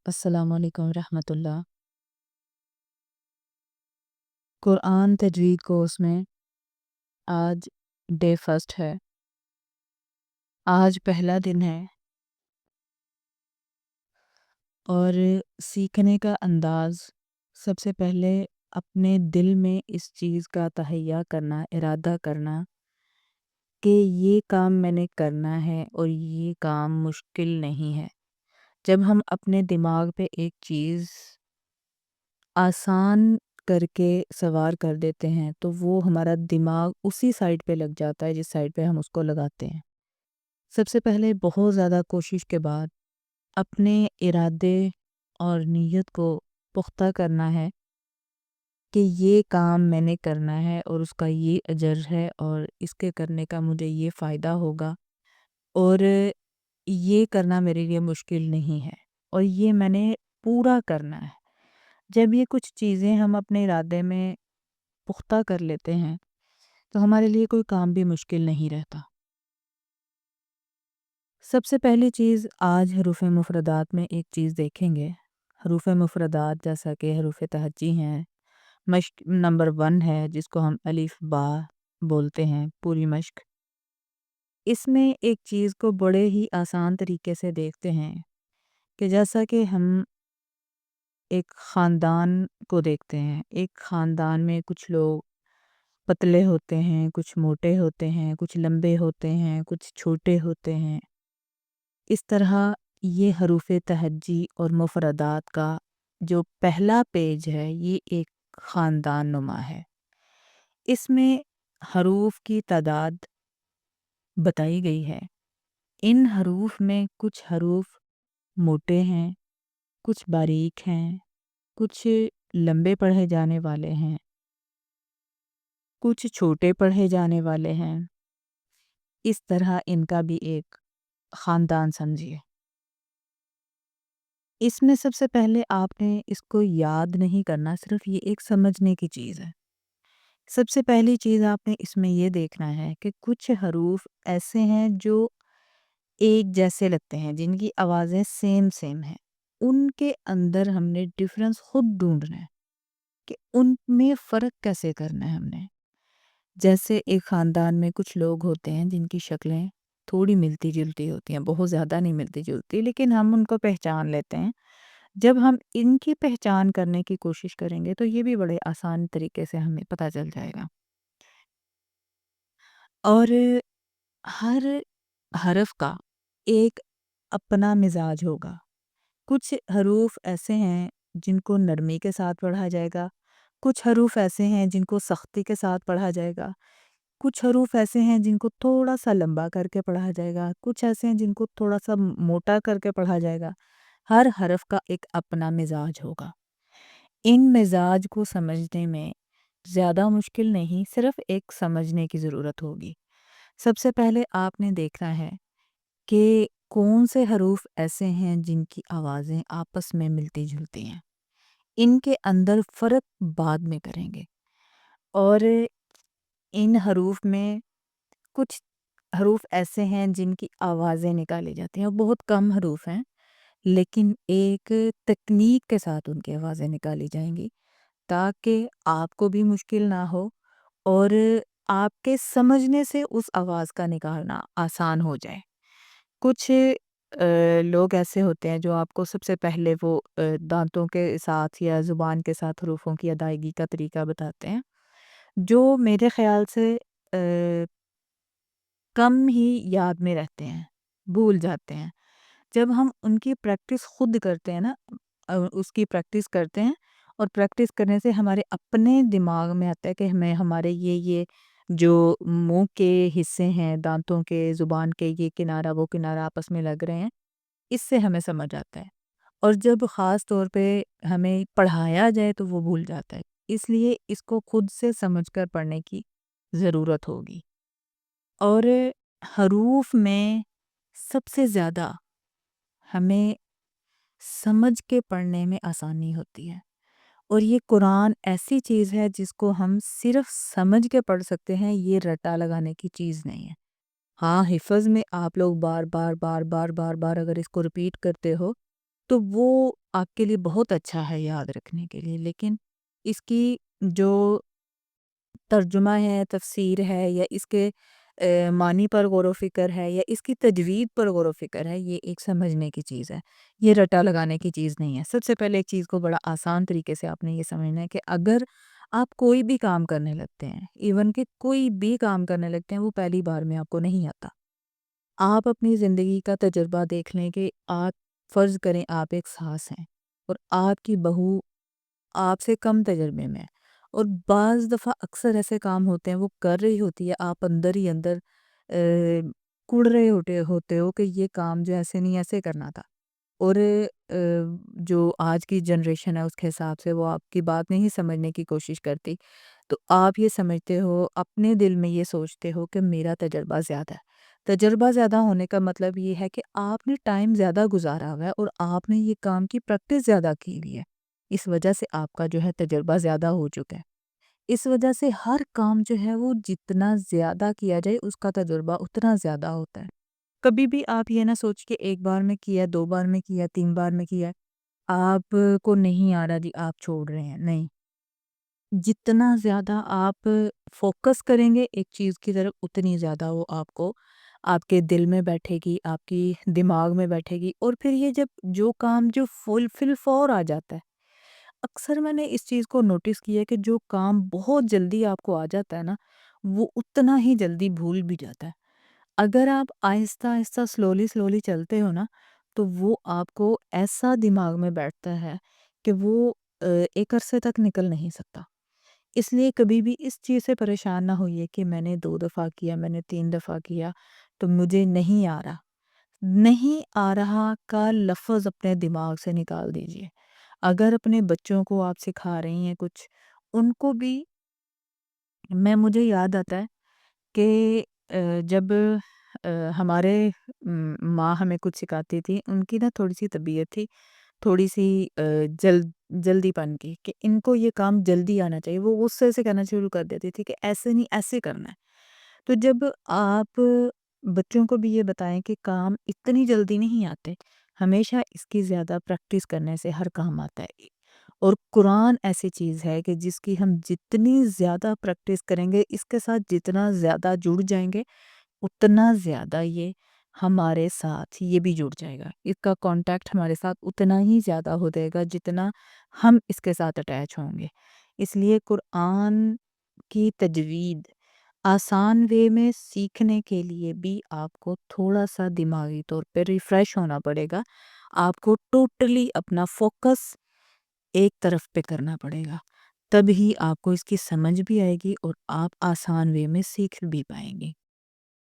السلام علیکم ورحمۃ اللہ۔ قرآن تجوید کورس میں آج ڈے فرسٹ ہے۔ آج پہلا دن ہے اور سیکھنے کا انداز سب سے پہلے اپنے دل میں اس چیز کا تہیہ کرنا، ارادہ کرنا کہ یہ کام میں نے کرنا ہے اور یہ کام مشکل نہیں ہے۔ جب ہم اپنے دماغ پہ ایک چیز آسان کر کے سوار کر دیتے ہیں تو وہ ہمارا دماغ اسی سائڈ پہ لگ جاتا ہے جس سائڈ پہ ہم اس کو لگاتے ہیں۔ سب سے پہلے بہت زیادہ کوشش کے بعد اپنے ارادے اور نیت کو پختہ کرنا ہے کہ یہ کام میں نے کرنا ہے اور اس کا یہ اجر ہے اور اس کے کرنے کا مجھے یہ فائدہ ہوگا اور یہ کرنا میرے لیے مشکل نہیں ہے اور یہ میں نے پورا کرنا ہے۔ جب یہ کچھ چیزیں ہم اپنے ارادے میں پختہ کر لیتے ہیں تو ہمارے لیے کوئی کام بھی مشکل نہیں رہتا۔ سب سے پہلی چیز آج حروف مفردات میں ایک چیز دیکھیں گے۔ حروف مفردات جیسا کہ حروف تہجی ہیں، مشق نمبر 1 ہے جس کو ہم الف با بولتے ہیں، پوری مشق۔ اس میں ایک چیز کو بڑے ہی آسان طریقے سے دیکھتے ہیں کہ جیسا کہ ہم ایک خاندان کو دیکھتے ہیں، ایک خاندان میں کچھ لوگ پتلے ہوتے ہیں، کچھ موٹے ہوتے ہیں، کچھ لمبے ہوتے ہیں، کچھ چھوٹے ہوتے ہیں۔ اس طرح یہ حروف تہجی اور مفردات کا جو پہلا پیج ہے یہ ایک خاندان نما ہے۔ اس میں حروف کی تعداد بتائی گئی ہے۔ ان حروف میں کچھ حروف موٹے ہیں، کچھ باریک ہیں، کچھ لمبے پڑھے جانے والے ہیں، کچھ چھوٹے پڑھے جانے والے ہیں۔ اس طرح ان کا بھی ایک خاندان سمجھیے۔ اس میں سب سے پہلے آپ نے اس کو یاد نہیں کرنا، صرف یہ ایک سمجھنے کی چیز ہے۔ سب سے پہلی چیز آپ نے اس میں یہ دیکھنا ہے کہ کچھ حروف ایسے ہیں جو ایک جیسے لگتے ہیں، جن کی آوازیں سیم ہیں۔ ان کے اندر ہم نے ڈیفرنس خود ڈھونڈنا ہے کہ ان میں فرق کیسے کرنا ہے ہم نے۔ جیسے ایک خاندان میں کچھ لوگ ہوتے ہیں جن کی شکلیں تھوڑی ملتی جلتی ہوتی ہیں، بہت زیادہ نہیں ملتی جلتی، لیکن ہم ان کو پہچان لیتے ہیں۔ جب ہم ان کی پہچان کرنے کی کوشش کریں گے تو یہ بھی بڑے آسان طریقے سے ہمیں پتہ چل جائے گا۔ اور ہر حرف کا ایک اپنا مزاج ہوگا۔ کچھ حروف ایسے ہیں جن کو نرمی کے ساتھ پڑھا جائے گا، کچھ حروف ایسے ہیں جن کو سختی کے ساتھ پڑھا جائے گا، کچھ حروف ایسے ہیں جن کو تھوڑا سا لمبا کر کے پڑھا جائے گا، کچھ ایسے ہیں جن کو تھوڑا سا موٹا کر کے پڑھا جائے گا۔ ہر حرف کا ایک اپنا مزاج ہوگا۔ ان مزاج کو سمجھنے میں زیادہ مشکل نہیں، صرف ایک سمجھنے کی ضرورت ہوگی۔ سب سے پہلے آپ نے دیکھنا ہے کہ کون سے حروف ایسے ہیں جن کی آوازیں آپس میں ملتی جلتی ہیں۔ ان کے اندر فرق بعد میں کریں گے۔ اور ان حروف میں کچھ حروف ایسے ہیں جن کی آوازیں نکالی جاتی ہیں، بہت کم حروف ہیں لیکن ایک تکنیک کے ساتھ ان کی آوازیں نکالی جائیں گی تاکہ آپ کو بھی مشکل نہ ہو اور آپ کے سمجھنے سے اس آواز کا نکالنا آسان ہو جائے۔ کچھ لوگ ایسے ہوتے ہیں جو آپ کو سب سے پہلے وہ دانتوں کے ساتھ یا زبان کے ساتھ حروفوں کی ادائیگی کا طریقہ بتاتے ہیں، جو میرے خیال سے کم ہی یاد میں رہتے ہیں، بھول جاتے ہیں۔ جب ہم ان کی پریکٹس خود کرتے ہیں نا، اس کی پریکٹس کرتے ہیں اور پریکٹس کرنے سے ہمارے اپنے دماغ میں آتا ہے کہ ہمیں ہمارے یہ جو منہ کے حصے ہیں، دانتوں کے، زبان کے، یہ کنارہ وہ کنارہ آپس میں لگ رہے ہیں، اس سے ہمیں سمجھ آتا ہے۔ اور جب خاص طور پہ ہمیں پڑھایا جائے تو وہ بھول جاتا ہے، اس لیے اس کو خود سے سمجھ کر پڑھنے کی ضرورت ہوگی۔ اور حروف میں سب سے زیادہ ہمیں سمجھ کے پڑھنے میں آسانی ہوتی ہے، اور یہ قرآن ایسی چیز ہے جس کو ہم صرف سمجھ کے پڑھ سکتے ہیں، یہ رٹا لگانے کی چیز نہیں ہے۔ ہاں، حفظ میں آپ لوگ بار بار بار بار بار بار اگر اس کو ریپیٹ کرتے ہو تو وہ آپ کے لیے بہت اچھا ہے یاد رکھنے کے لیے، لیکن اس کی جو ترجمہ ہے، تفسیر ہے، یا اس کے معنی پر غور و فکر ہے، یا اس کی تجوید پر غور و فکر ہے، یہ ایک سمجھنے کی چیز ہے، یہ رٹا لگانے کی چیز نہیں ہے۔ سب سے پہلے ایک چیز کو بڑا آسان طریقے سے آپ نے یہ سمجھنا ہے کہ اگر آپ کوئی بھی کام کرنے لگتے ہیں، ایون کہ کوئی بھی کام کرنے لگتے ہیں، وہ پہلی بار میں آپ کو نہیں آتا۔ آپ اپنی زندگی کا تجربہ دیکھ لیں کہ آپ فرض کریں آپ ایک ساس ہیں اور آپ کی بہو آپ سے کم تجربے میں ہے، اور بعض دفعہ اکثر ایسے کام ہوتے ہیں وہ کر رہی ہوتی ہے، آپ اندر ہی اندر کڑ رہے ہوتے ہو کہ یہ کام جو ایسے نہیں ایسے کرنا تھا، اور جو آج کی جنریشن ہے اس کے حساب سے وہ آپ کی بات نہیں سمجھنے کی کوشش کرتی، تو آپ یہ سمجھتے ہو، اپنے دل میں یہ سوچتے ہو کہ میرا تجربہ زیادہ ہے۔ تجربہ زیادہ ہونے کا مطلب یہ ہے کہ آپ نے ٹائم زیادہ گزارا ہوا ہے اور آپ نے یہ کام کی پریکٹس زیادہ کی ہوئی ہے، اس وجہ سے آپ کا جو ہے تجربہ زیادہ ہو چکا ہے۔ اس وجہ سے ہر کام جو ہے وہ جتنا زیادہ کیا جائے اس کا تجربہ اتنا زیادہ ہوتا ہے۔ کبھی بھی آپ یہ نہ سوچ کے ایک بار میں کیا، دو بار میں کیا، تین بار میں کیا، آپ کو نہیں آ رہا جی آپ چھوڑ رہے ہیں، نہیں۔ جتنا زیادہ آپ فوکس کریں گے ایک چیز کی طرف، اتنی زیادہ وہ آپ کو آپ کے دل میں بیٹھے گی، آپ کی دماغ میں بیٹھے گی، اور پھر یہ جب جو کام جو فل فور آ جاتا ہے، اکثر میں نے اس چیز کو نوٹس کیا ہے کہ جو کام بہت جلدی آپ کو آ جاتا ہے نا، وہ اتنا ہی جلدی بھول بھی جاتا ہے۔ اگر آپ آہستہ آہستہ سلولی سلولی چلتے ہو نا، تو وہ آپ کو ایسا دماغ میں بیٹھتا ہے کہ وہ ایک عرصے تک نکل نہیں سکتا۔ اس لیے کبھی بھی اس چیز سے پریشان نہ ہوئیے کہ میں نے 2 دفعہ کیا، میں نے 3 دفعہ کیا تو مجھے نہیں آ رہا۔ نہیں آ رہا کا لفظ اپنے دماغ سے نکال دیجئے۔ اگر اپنے بچوں کو آپ سکھا رہی ہیں کچھ، ان کو بھی مجھے یاد آتا ہے کہ جب ہمارے ماں ہمیں کچھ سکھاتی تھی، ان کی نا تھوڑی سی طبیعت تھی، تھوڑی سی جلدی پن کی، کہ ان کو یہ کام جلدی آنا چاہیے، وہ غصے سے کہنا شروع کر دیتی تھی کہ ایسے نہیں ایسے کرنا ہے۔ تو جب آپ بچوں کو بھی یہ بتائیں کہ کام اتنی جلدی نہیں آتے، ہمیشہ اس کی زیادہ پریکٹس کرنے سے ہر کام آتا ہے۔ اور قرآن ایسی چیز ہے کہ جس کی ہم جتنی زیادہ پریکٹس کریں گے، اس کے ساتھ جتنا زیادہ جڑ جائیں گے، اتنا زیادہ یہ ہمارے ساتھ یہ بھی جڑ جائے گا، اس کا کانٹیکٹ ہمارے ساتھ اتنا ہی زیادہ ہو جائے گا جتنا ہم اس کے ساتھ اٹیچ ہوں گے۔ اس لیے قرآن کی تجوید آسان وے میں سیکھنے کے لیے بھی آپ کو تھوڑا سا دماغی طور پہ ریفریش ہونا پڑے گا، آپ کو ٹوٹلی اپنا فوکس ایک طرف پہ کرنا پڑے گا، تب ہی آپ کو اس کی سمجھ بھی آئے گی اور آپ آسان وے میں سیکھ بھی پائیں گے۔